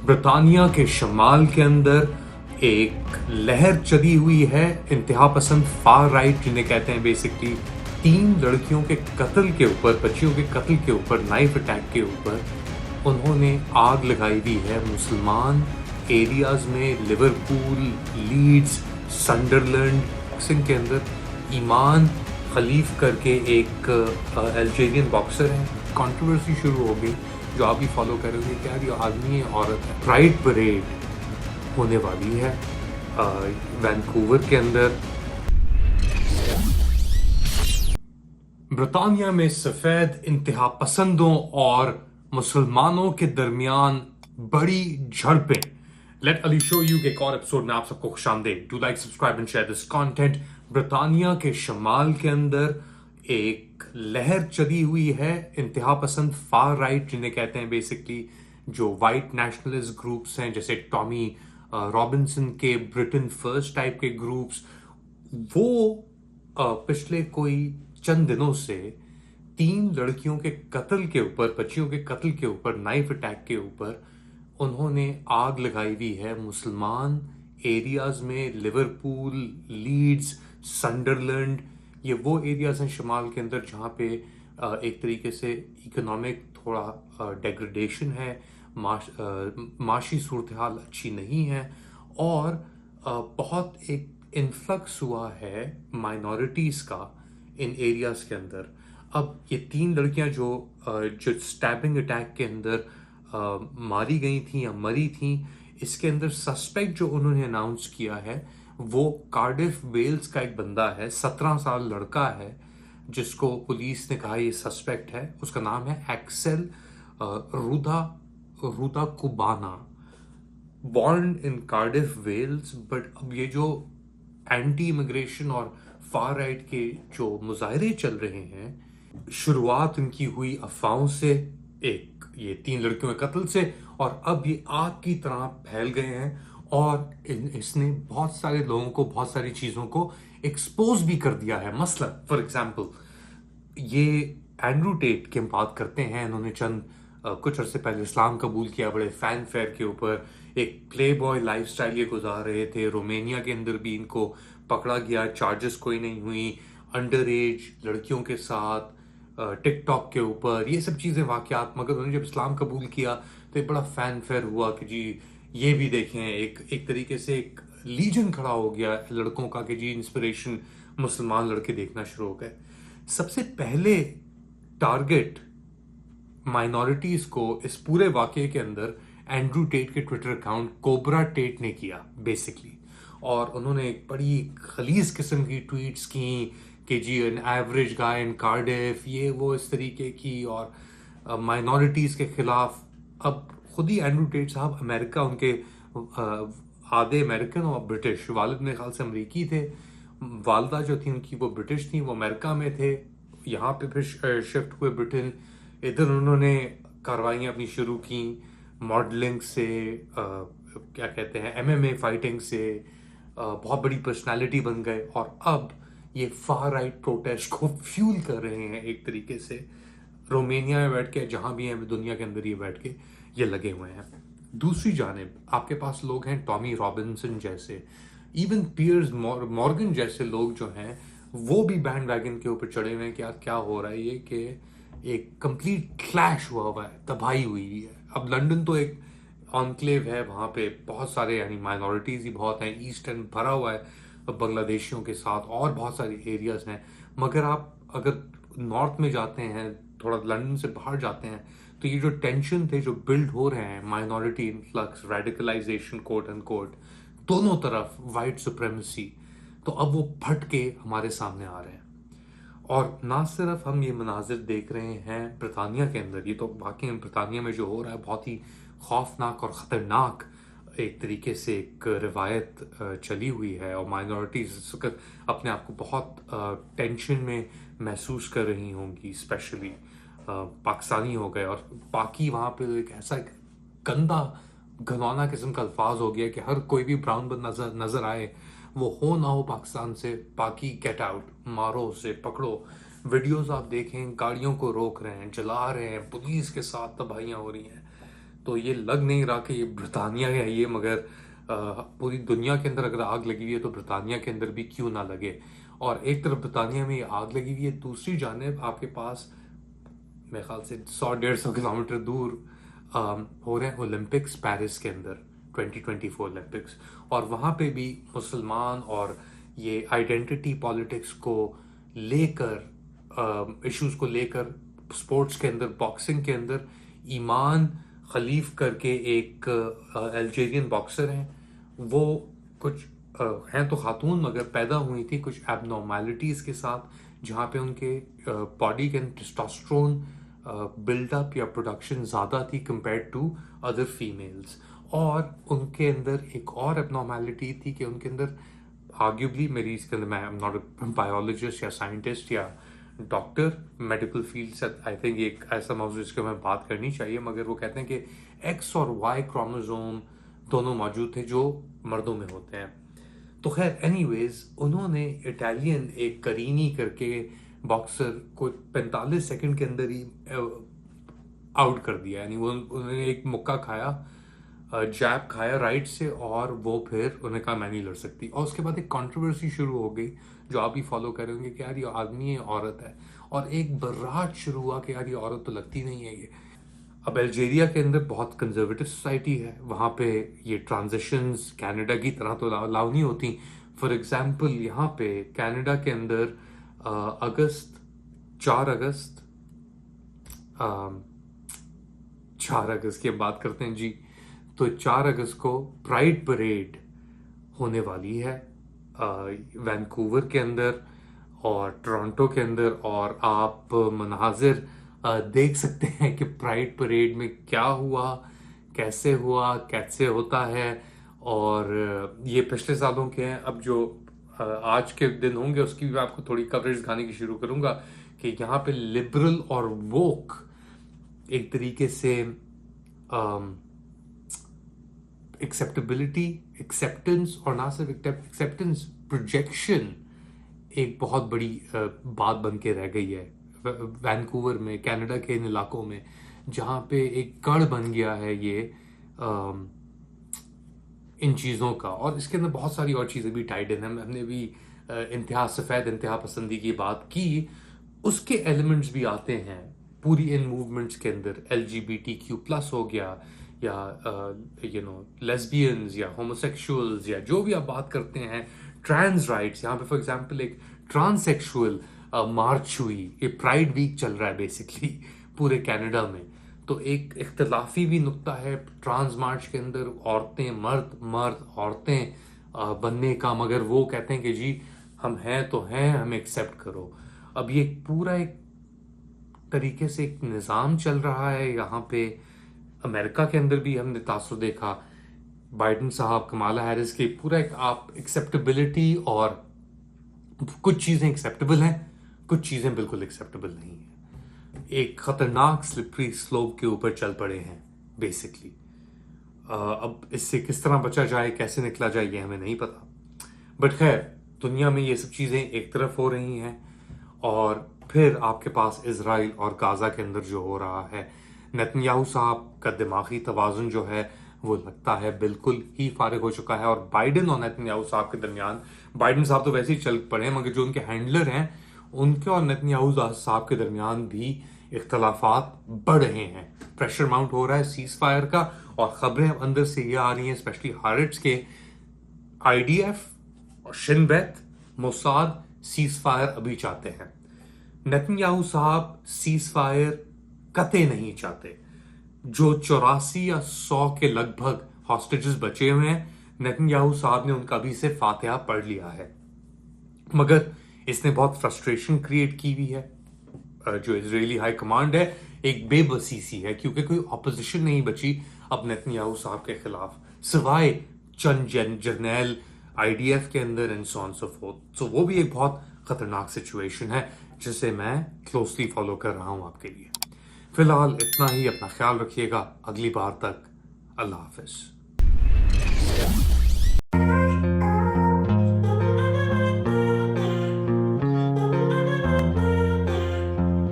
Britannia के शमाल के अंदर एक लहर चली हुई है इंतहा पसंद फार राइट जिन्हें कहते हैं बेसिकली। 3 लड़कियों के कत्ल के ऊपर, बच्चियों के कत्ल के ऊपर, नाइफ अटैक के ऊपर उन्होंने आग लगाई हुई है मुसलमान एरियाज में। लिवरपूल, लीड्स, संडरलैंड बॉक्सिंग के अंदर ईमान खलीफ करके एक अल्जेरियन बॉक्सर है। कंट्रोवर्सी शुरू हो गई जो आप भी फॉलो करोगे कि यार ये आदमी है औरत है। प्राइड परेड होने वाली है वैंकूवर के अंदर। ब्रिटानिया में सफेद इंतहा पसंदों और मुसलमानों के दरमियान बड़ी झड़पें। लेट अली शो यू के एक और एपिसोड में आप सबको खुशामदीद। Do like, subscribe and share this content. Britannia के शमाल के अंदर एक लहर चली हुई है इंतहा पसंद फार राइट जिन्हें कहते हैं बेसिकली, जो वाइट नेशनलिस्ट ग्रुप्स हैं जैसे टॉमी रॉबिन्सन के ब्रिटेन फर्स्ट टाइप के ग्रुप्स। वो पिछले कोई चंद दिनों से 3 लड़कियों के कत्ल के ऊपर, बच्चियों के कत्ल के ऊपर, नाइफ अटैक के ऊपर उन्होंने आग लगाई हुई है मुसलमान एरियाज में। लिवरपूल, लीड्स, संडरलैंड, ये वो एरियाज हैं शमाल के अंदर जहाँ पे एक तरीके से इकोनॉमिक थोड़ा डेग्रेडेशन है, माशी सूरत हाल अच्छी नहीं है और बहुत एक इन्फ्लक्स हुआ है माइनॉरिटीज़ का इन एरियाज के अंदर। अब ये 3 लड़कियां जो स्टैबिंग अटैक के अंदर मारी गई थी या मरी थी, इसके अंदर सस्पेक्ट जो उन्होंने अनाउंस किया है वो कार्डिफ वेल्स का एक बंदा है, 17 साल लड़का है जिसको पुलिस ने कहा ये सस्पेक्ट है। उसका नाम है Axel Rudakubana, born in Cardiff Wales. But अब ये जो एंटी इमिग्रेशन और फार राइट के जो मुजाहरे चल रहे हैं, शुरुआत इनकी हुई अफवाहों से, एक ये 3 लड़कियों के कत्ल से, और अब ये आग की तरह फैल गए हैं और इसने बहुत सारे लोगों को, बहुत सारी चीजों को एक्सपोज भी कर दिया है। मसलन फॉर एग्जाम्पल ये एंड्रू टेट की हम बात करते हैं। इन्होंने कुछ अरसे पहले इस्लाम कबूल किया, बड़े फैन फेयर के ऊपर एक प्ले बॉय लाइफ स्टाइल ये गुजार रहे थे। रोमेनिया के अंदर भी इनको पकड़ा गया, चार्जेस कोई नहीं हुई, अंडर एज लड़कियों के साथ टिकटॉक के ऊपर ये सब चीज़ें वाकयात। मगर उन्होंने जब इस्लाम कबूल किया तो एक बड़ा फैन फेयर हुआ कि जी ये भी देखें, एक तरीके से एक लीजन खड़ा हो गया लड़कों का कि जी इंस्पिरेशन मुसलमान लड़के देखना शुरू हो गए। सबसे पहले टारगेट माइनॉरिटीज को इस पूरे वाकये के अंदर एंड्रू टेट के ट्विटर अकाउंट कोबरा टेट ने किया बेसिकली, और उन्होंने एक बड़ी खलीज किस्म की ट्वीट्स की कि जी an average guy in Cardiff, ये वो इस तरीके की, और माइनॉरिटीज के खिलाफ। अब खुद ही एंड्रू टेट साहब अमेरिका, उनके आधे अमेरिकन और ब्रिटिश, वालिद मेरे ख्याल से अमरीकी थे, वालदा जो थी उनकी वो ब्रिटिश थी, वो अमेरिका में थे, यहाँ पे फिर शिफ्ट हुए ब्रिटेन। इधर उन्होंने कार्रवाइयाँ अपनी शुरू की, मॉडलिंग से क्या कहते हैं MMA फाइटिंग से, बहुत बड़ी पर्सनालिटी बन गए और अब ये फार राइट प्रोटेस्ट को फ्यूल कर रहे हैं एक तरीके से। रोमेनिया में बैठ के, जहां भी हैं दुनिया के अंदर, ये बैठ के ये लगे हुए हैं। दूसरी जानिब आपके पास लोग हैं टॉमी रॉबिन्सन जैसे, इवन पियर्स मॉर्गन जैसे लोग जो हैं वो भी बैंड वैगन के ऊपर चढ़े हुए हैं कि यार क्या हो रहा है ये, कि एक कंप्लीट क्लैश हुआ है, तबाही हुई है। अब लंदन तो एक ऑनक्लेव है, वहाँ पे बहुत सारे यानी माइनॉरिटीज़ ही बहुत हैं, ईस्ट एंड भरा हुआ है बांग्लादेशियों के साथ, और बहुत सारे एरियाज हैं। मगर आप अगर नॉर्थ में जाते हैं, थोड़ा लंदन से बाहर जाते हैं, तो ये जो टेंशन थे जो बिल्ड हो रहे हैं, minority influx, radicalisation quote and quote, दोनों तरफ वाइट सुप्रेमेसी, तो अब वो फट के हमारे सामने आ रहे हैं। और ना सिर्फ हम ये मनाजिर देख रहे हैं ब्रिटानिया के अंदर, ये तो वाकई ब्रिटानिया में जो हो रहा है बहुत ही खौफनाक और ख़तरनाक एक तरीके से एक रिवायत चली हुई है, और माइनॉरिटीज़ इस वक्त अपने आप को बहुत टेंशन में महसूस कर रही होंगी। स्पेशली पाकिस्तानी हो गए, और पाकि वहाँ पे एक ऐसा गंदा घिनौना किस्म का अल्फाज हो गया कि हर कोई भी ब्राउन बंदा नजर आए, वो हो ना हो पाकिस्तान से, पाकि गेट आउट, मारो उसे, पकड़ो। वीडियोस आप देखें, गाड़ियों को रोक रहे हैं, जला रहे हैं, पुलिस के साथ तबाहियां हो रही हैं। तो ये लग नहीं रहा कि ये ब्रिटानिया है ये, मगर पूरी दुनिया के अंदर अगर आग लगी हुई है तो ब्रिटानिया के अंदर भी क्यों ना लगे। और एक तरफ ब्रिटानिया में आग लगी हुई है, दूसरी जानिब आपके पास मेरे ख्याल से 100-150 किलोमीटर दूर हो रहे हैं ओलंपिक्स पेरिस के अंदर, 2024 ओलंपिक्स। और वहाँ पे भी मुसलमान और ये आइडेंटिटी पॉलिटिक्स को लेकर, इश्यूज को लेकर स्पोर्ट्स के अंदर, बॉक्सिंग के अंदर ईमान खलीफ करके एक अल्जेरियन बॉक्सर हैं। वो कुछ हैं तो खातून मगर पैदा हुई थी कुछ एबनॉर्मेलिटीज के साथ, जहाँ पे उनके बॉडी के टेस्टोस्टेरोन बिल्डअप या प्रोडक्शन ज़्यादा थी कंपेयर्ड टू अदर फीमेल्स। और उनके अंदर एक और एबनॉर्मेलिटी थी कि उनके अंदर आर्ग्यूबली, मेरी इसके अंदर, मैं I am not a biologist या साइंटिस्ट या डॉक्टर, मेडिकल फील्ड से आई थिंक एक ऐसा मौजूद जिसके मैं बात करनी चाहिए, मगर वो कहते हैं कि एक्स और वाई क्रोमोसोम दोनों मौजूद थे जो मर्दों में होते हैं। तो खैर एनीवेज, उन्होंने इटालियन एक करीनी करके बॉक्सर को 45 सेकंड के अंदर ही आउट कर दिया। यानी वो उन्होंने एक मुक्का खाया, जैब खाया राइट से, और वो फिर उन्होंने कहा मैं नहीं लड़ सकती। और उसके बाद एक कंट्रोवर्सी शुरू हो गई जो आप भी फॉलो करेंगे कि यार ये आदमी है, औरत है, और एक बर्रात शुरू हुआ कि यार ये औरत तो लगती नहीं है ये। अब अल्जेरिया के अंदर बहुत कंजर्वेटिव सोसाइटी है, वहाँ पे ये ट्रांजिशंस कनाडा की तरह तो अलाउ नहीं होती। फॉर एग्जांपल यहाँ पे कनाडा के अंदर 4 अगस्त 4 अगस्त की हम बात करते हैं जी, तो 4 अगस्त को प्राइड परेड होने वाली है वैंकूवर के अंदर और टोरंटो के अंदर। और आप मनाजिर देख सकते हैं कि प्राइड परेड में क्या हुआ, कैसे हुआ, कैसे होता है। और ये पिछले सालों के हैं। अब जो आज के दिन होंगे उसकी भी मैं आपको थोड़ी कवरेज दिखाने की शुरू करूंगा कि यहाँ पे लिबरल और वोक एक तरीके से एक्सेप्टेबिलिटी, एक्सेप्टेंस, और ना सिर्फ एक्सेप्टेंस, प्रोजेक्शन एक बहुत बड़ी बात बन के रह गई है वैंकूवर में, कनाडा के इन इलाकों में, जहाँ पे एक गढ़ बन गया है ये इन चीज़ों का। और इसके अंदर बहुत सारी और चीज़ें भी टाइड इन हैं। हमने भी इंतहा सफ़ेद इंतहा पसंदी की बात की, उसके एलिमेंट्स भी आते हैं पूरी इन मूवमेंट्स के अंदर। LGBTQ+ हो गया, या लेस्बियंस या होमोसेक्सुअल्स, या जो भी आप बात करते हैं, ट्रांस राइट्स। यहाँ पे फॉर एग्जांपल एक ट्रांससेक्सुअल मार्च हुई, ये प्राइड वीक चल रहा है बेसिकली पूरे कनाडा में। तो एक इख्तलाफी भी नुक्ता है ट्रांस मार्च के अंदर, औरतें मर्द, मर्द औरतें बनने का, मगर वो कहते हैं कि जी हम हैं तो हैं, हमें एक्सेप्ट करो। अब ये पूरा एक तरीके से एक निज़ाम चल रहा है यहाँ पे। अमेरिका के अंदर भी हमने तासुर देखा, बाइडन साहब, कमाला हैरिस की पूरा एक आप एक्सेप्टेबिलिटी, और कुछ चीज़ें एक्सेप्टेबल हैं, कुछ चीज़ें बिल्कुल एक्सेप्टेबल नहीं है। एक खतरनाक स्लिपरी स्लोप के ऊपर चल पड़े हैं बेसिकली। अब इससे किस तरह बचा जाए, कैसे निकला जाए, ये हमें नहीं पता। बट खैर, दुनिया में ये सब चीज़ें एक तरफ हो रही हैं, और फिर आपके पास इजराइल और गाजा के अंदर जो हो रहा है, नेतन्याहू साहब का दिमागी तवाज़ुन जो है वो लगता है बिल्कुल ही फारिग हो चुका है। और बाइडन और नेतन्याहू साहब के दरमियान, बाइडन साहब तो वैसे ही चल पड़े हैं, मगर जो उनके हैंडलर हैं उनके और नेतन्याहू साहब के दरमियान भी इख्तलाफात बढ़ रहे हैं। प्रेशर माउंट हो रहा है सीज फायर का, और खबरें अंदर से ये आ रही हैं स्पेशली हारिट्स के IDF और शिन बेत, मोसाद सीज फायर अभी चाहते हैं। नेतन्याहू साहब सीज फायर कतई नहीं चाहते। जो 84 या 100 के लगभग हॉस्टेजेस बचे हुए हैं, नेतन्याहू साहब ने उनका भी से फातिहा पढ़ लिया है, मगर इसने बहुत फ्रस्ट्रेशन क्रिएट की हुई है। जो इजरायली हाई कमांड है एक बेबसी सी है, क्योंकि कोई ऑपोजिशन नहीं बची अब नेतन्याहू साहब के खिलाफ, सिवाय चंद जर्नैल IDF के अंदर and so on so forth. So वो भी एक बहुत खतरनाक सिचुएशन है जिसे मैं क्लोजली फॉलो कर रहा हूं आपके लिए। फिलहाल इतना ही, अपना ख्याल रखिएगा, अगली बार तक अल्लाह हाफिज।